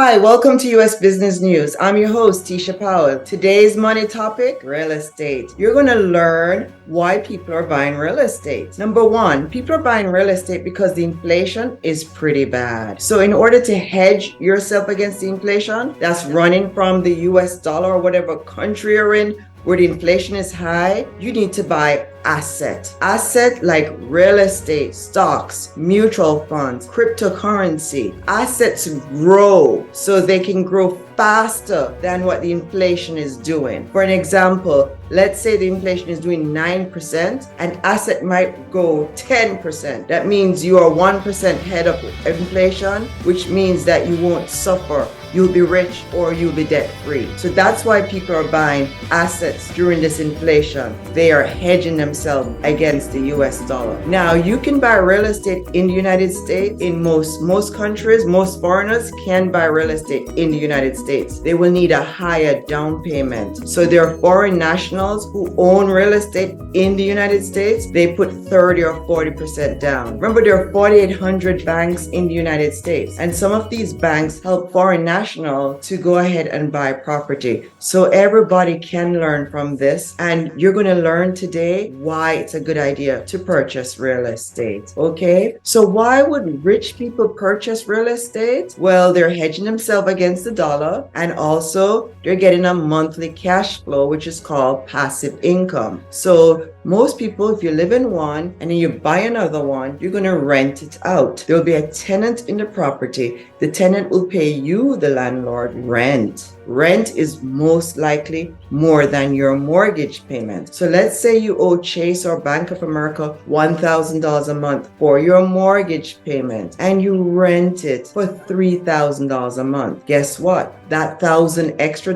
Hi, welcome to US Business News. I'm your host, Tisha Powell. Today's money topic, real estate. You're going to learn why people are buying real estate. Number one, people are buying real estate because the inflation is pretty bad. So in order to hedge yourself against the inflation that's running from the US dollar or whatever country you're in, where the inflation is high, you need to buy asset like real estate, stocks, mutual funds, cryptocurrency. Assets grow so they can grow faster than what the inflation is doing. For an example, let's say the inflation is doing 9%, an asset might go 10%. That means you are 1% ahead of inflation, which means that you won't suffer. You'll be rich or you'll be debt free. So that's why people are buying assets during this inflation. They are hedging themselves against the US dollar. Now, you can buy real estate in the United States. In most countries, most foreigners can buy real estate in the United States. They will need a higher down payment. So there are foreign nationals who own real estate in the United States. They put 30 or 40% down. Remember, there are 4,800 banks in the United States, and some of these banks help foreign nationals to go ahead and buy property. So everybody can learn from this, and you're going to learn today why it's a good idea to purchase real estate. Okay, so why would rich people purchase real estate? Well, they're hedging themselves against the dollar, and also they're getting a monthly cash flow, which is called passive income. So most people, if you live in one and then you buy another one, you're going to rent it out. There'll be a tenant in the property. The tenant will pay you, the landlord, rent. Rent is most likely more than your mortgage payment. So let's say you owe Chase or Bank of America $1,000 a month for your mortgage payment, and you rent it for $3,000 a month. Guess what? That $1,000 extra,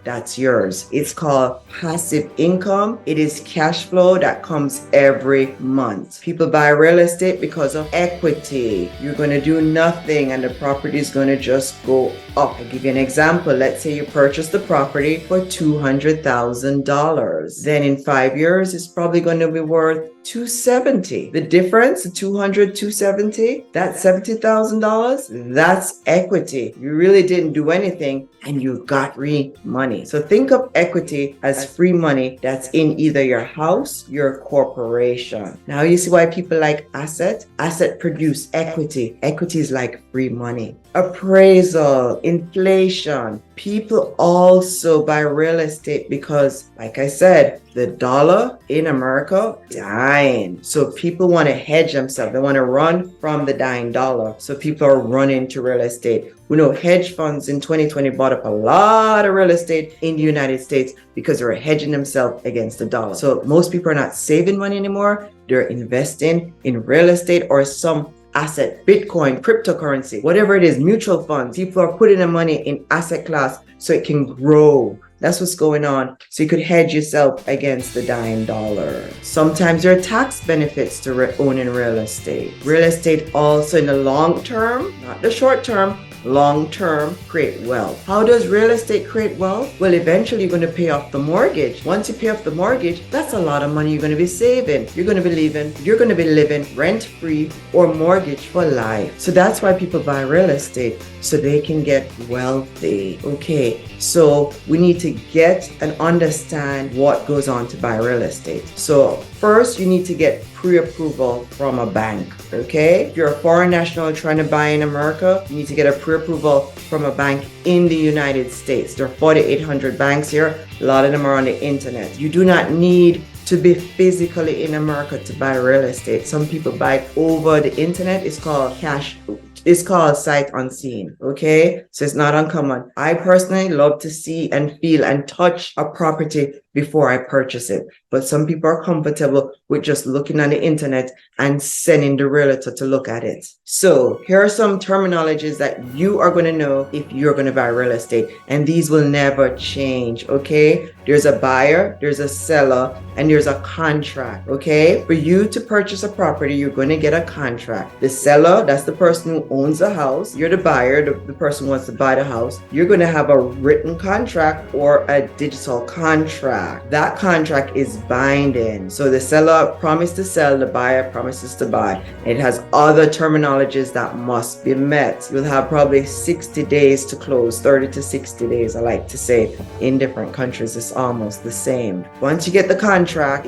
that's yours. It's called passive income. It is cash flow that comes every month. People buy real estate because of equity. You're going to do nothing and the property is going to just go up. I'll give you an example. Let's say you purchase the property for $200,000. Then in 5 years, it's probably going to be worth $270,000. The difference, $270,000, that's $70,000. That's equity. You really didn't do anything and you got free money. So think of equity as free money that's in either your house, your corporation. Now you see why people like asset. Asset produce equity. Equity is like free money. Appraisal, inflation. People also buy real estate because, like I said, the dollar in America dying. So people want to hedge themselves. They want to run from the dying dollar. So people are running to real estate. We know hedge funds in 2020 bought up a lot of real estate in the United States because they're hedging themselves against the dollar. So most people are not saving money anymore. They're investing in real estate or some asset, Bitcoin, cryptocurrency, whatever it is, mutual funds. People are putting their money in asset class so it can grow. That's what's going on. So you could hedge yourself against the dying dollar. Sometimes there are tax benefits to owning real estate. Real estate also in the long term, not the short term, long term, create wealth. How does real estate create wealth? Well, eventually you're going to pay off the mortgage. Once you pay off the mortgage, that's a lot of money you're going to be saving. You're going to be living rent free or mortgage for life. So that's why people buy real estate, so they can get wealthy. Okay, so we need to get and understand what goes on to buy real estate. So first, you need to get pre-approval from a bank. Okay, if you're a foreign national trying to buy in America, you need to get a pre-approval from a bank in the United States. There are 4,800 banks here. A lot of them are on the internet. You do not need to be physically in America to buy real estate. Some people buy over the internet. It's called sight unseen. Okay, so it's not uncommon. I personally love to see and feel and touch a property before I purchase it. But some people are comfortable with just looking on the internet and sending the realtor to look at it. So here are some terminologies that you are going to know if you're going to buy real estate, and these will never change. Okay, There's a buyer, there's a seller, and there's a contract, okay? For you to purchase a property, you're going to get a contract. The seller, that's the person who owns the house. You're the buyer, the person who wants to buy the house. You're going to have a written contract or a digital contract. That contract is binding. So the seller promised to sell, the buyer promises to buy. It has other terminologies that must be met. You'll have probably 60 days to close, 30 to 60 days, I like to say. In different countries, it's almost the same. Once you get the contract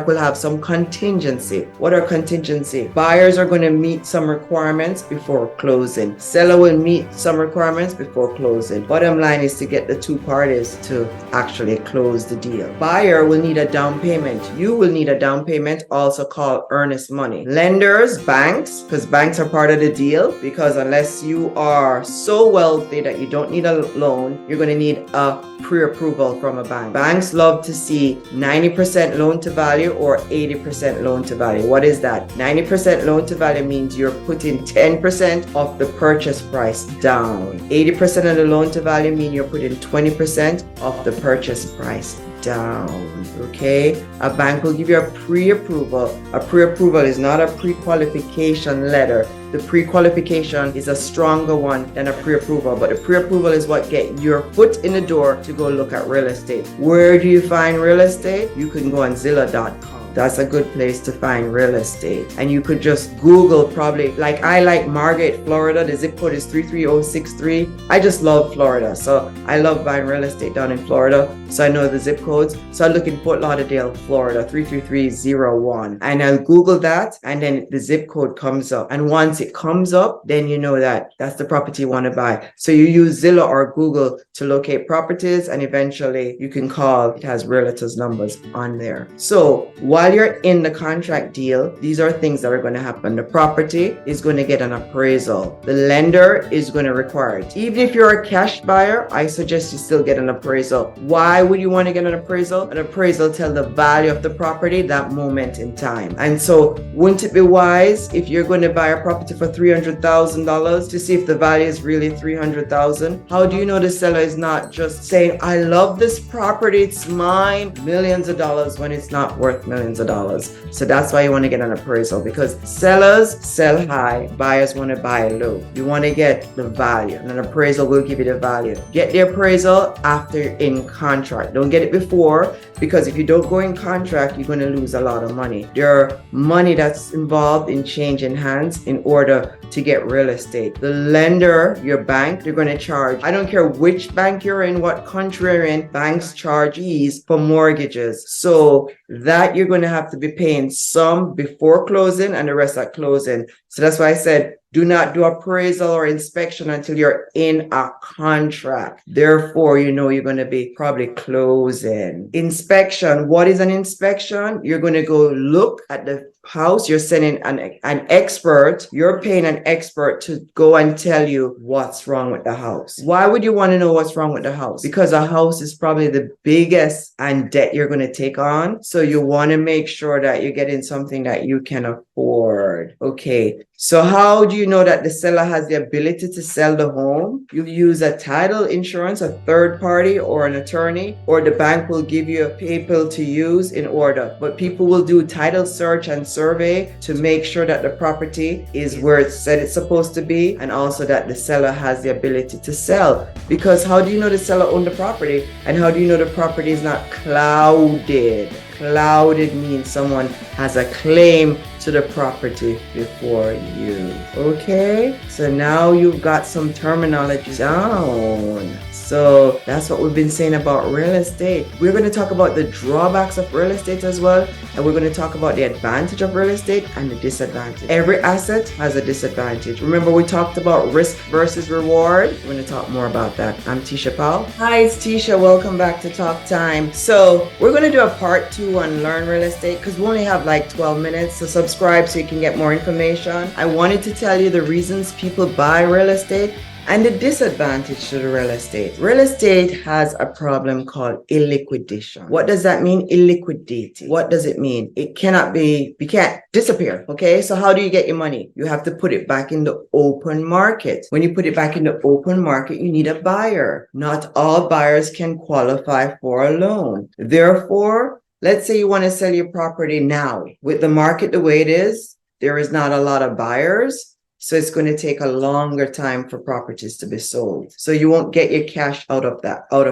will have some contingency. What are contingency? Buyers are going to meet some requirements before closing. Seller will meet some requirements before closing. Bottom line is to get the two parties to actually close the deal. Buyer will need a down payment. You will need a down payment, also called earnest money. Lenders, banks, because banks are part of the deal, because unless you are so wealthy that you don't need a loan, you're going to need a pre-approval from a bank. Banks love to see 90% loan to value or 80% loan to value. What is that? 90% loan to value means you're putting 10% of the purchase price down. 80% of the loan to value means you're putting 20% of the purchase price down. Okay, a bank will give you a pre-approval. A pre-approval is not a pre-qualification letter. The pre-qualification is a stronger one than a pre-approval, but the pre-approval is what gets your foot in the door to go look at real estate. Where do you find real estate? You can go on Zillow.com. That's a good place to find real estate. And you could just Google, probably, like I like Margate, Florida. The zip code is 33063. I just love Florida. So I love buying real estate down in Florida. So I know the zip codes. So I look in Fort Lauderdale, Florida, 33301. And I'll Google that. And then the zip code comes up. And once it comes up, then you know that that's the property you want to buy. So you use Zillow or Google to locate properties. And eventually you can call. It has realtors' numbers on there. So while you're in the contract deal, these are things that are going to happen. The property is going to get an appraisal. The lender is going to require it. Even if you're a cash buyer, I suggest you still get an appraisal. Why would you want to get an appraisal? An appraisal tells the value of the property that moment in time. And so wouldn't it be wise if you're going to buy a property for $300,000 to see if the value is really $300,000? How do you know the seller is not just saying, I love this property, it's mine, millions of dollars, when it's not worth millions of dollars? So that's why you want to get an appraisal, because sellers sell high, buyers want to buy low. You want to get the value, and an appraisal will give you the value. Get the appraisal after you're in contract. Don't get it before, because if you don't go in contract, you're going to lose a lot of money. There are money that's involved in changing hands in order to get real estate. The lender, your bank, they're going to charge. I don't care which bank you're in, what country you're in, banks charge fees for mortgages. So that you're going to have to be paying some before closing and the rest at closing. So that's why I said, do not do appraisal or inspection until you're in a contract. Therefore, you know you're going to be probably closing. Inspection. What is an inspection? You're going to go look at the house. You're sending an expert. You're paying an expert to go and tell you what's wrong with the house. Why would you want to know what's wrong with the house? Because a house is probably the biggest debt you're going to take on. So you want to make sure that you're getting something that you can afford. Okay. So how do you know that the seller has the ability to sell the home? You use a title insurance, a third party, or an attorney, or the bank will give you a papework to use in order. But people will do title search and survey to make sure that the property is where it said it's supposed to be, and also that the seller has the ability to sell. Because how do you know the seller owned the property? And how do you know the property is not clouded? Clouded means someone has a claim to the property before you. Okay, so now you've got some terminology down. So that's what we've been saying about real estate. We're going to talk about the drawbacks of real estate as well. And we're going to talk about the advantage of real estate and the disadvantage. Every asset has a disadvantage. Remember, we talked about risk versus reward. We're going to talk more about that. I'm Tisha Powell. Hi, it's Tisha. Welcome back to Talk Time. So we're going to do a part 2 on learn real estate because we only have like 12 minutes. So subscribe so you can get more information. I wanted to tell you the reasons people buy real estate And the disadvantage to the real estate. Real estate has a problem called illiquidation. What does that mean? Illiquidating. What does it mean? It cannot be, you can't disappear. Okay. So how do you get your money? You have to put it back in the open market. When you put it back in the open market, you need a buyer. Not all buyers can qualify for a loan. Therefore, let's say you want to sell your property now. With the market the way it is, there is not a lot of buyers. So it's going to take a longer time for properties to be sold. So you won't get your cash out of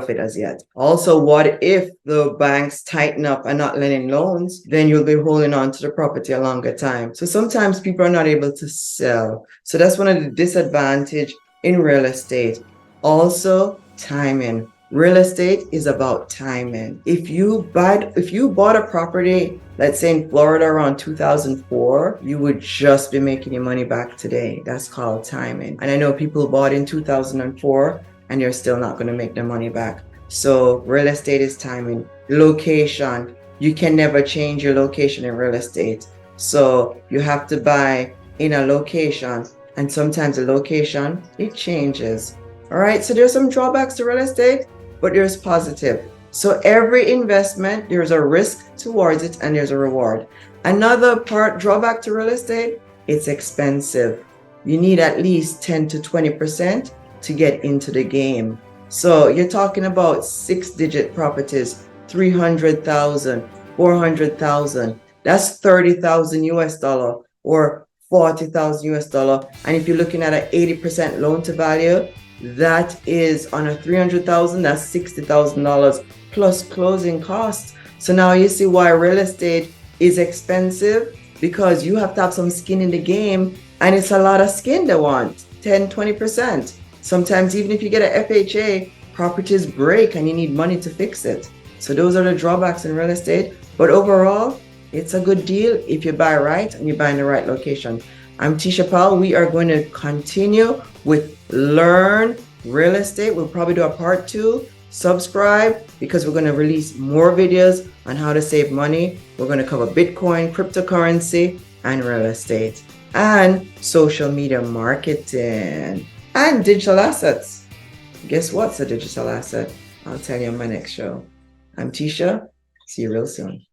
it as yet. Also, what if the banks tighten up and not lending loans? Then you'll be holding on to the property a longer time. So sometimes people are not able to sell. So that's one of the disadvantages in real estate. Also, timing. Real estate is about timing. If you bought a property, let's say in Florida around 2004, you would just be making your money back today. That's called timing. And I know people bought in 2004 and they're still not going to make their money back. So real estate is timing. Location. You can never change your location in real estate. So you have to buy in a location, and sometimes the location, it changes. All right. So there's some drawbacks to real estate, but there's positive. So every investment, there's a risk towards it and there's a reward. Another drawback to real estate, it's expensive. You need at least 10 to 20% to get into the game. So you're talking about 6-digit properties, 300,000, 400,000. That's 30,000 US dollar or 40,000 US dollar. And if you're looking at an 80% loan to value, that is on a 300,000, that's $60,000 plus closing costs. So now you see why real estate is expensive, because you have to have some skin in the game, and it's a lot of skin they want, 10, 20%. Sometimes even if you get an FHA, properties break and you need money to fix it. So those are the drawbacks in real estate. But overall, it's a good deal if you buy right and you buy in the right location. I'm Tisha Powell. We are going to continue with Learn Real Estate. We'll probably do a part 2. Subscribe, because we're going to release more videos on how to save money. We're going to cover Bitcoin, cryptocurrency, and real estate, and social media marketing, and digital assets. Guess what's a digital asset? I'll tell you on my next show. I'm Tisha. See you real soon.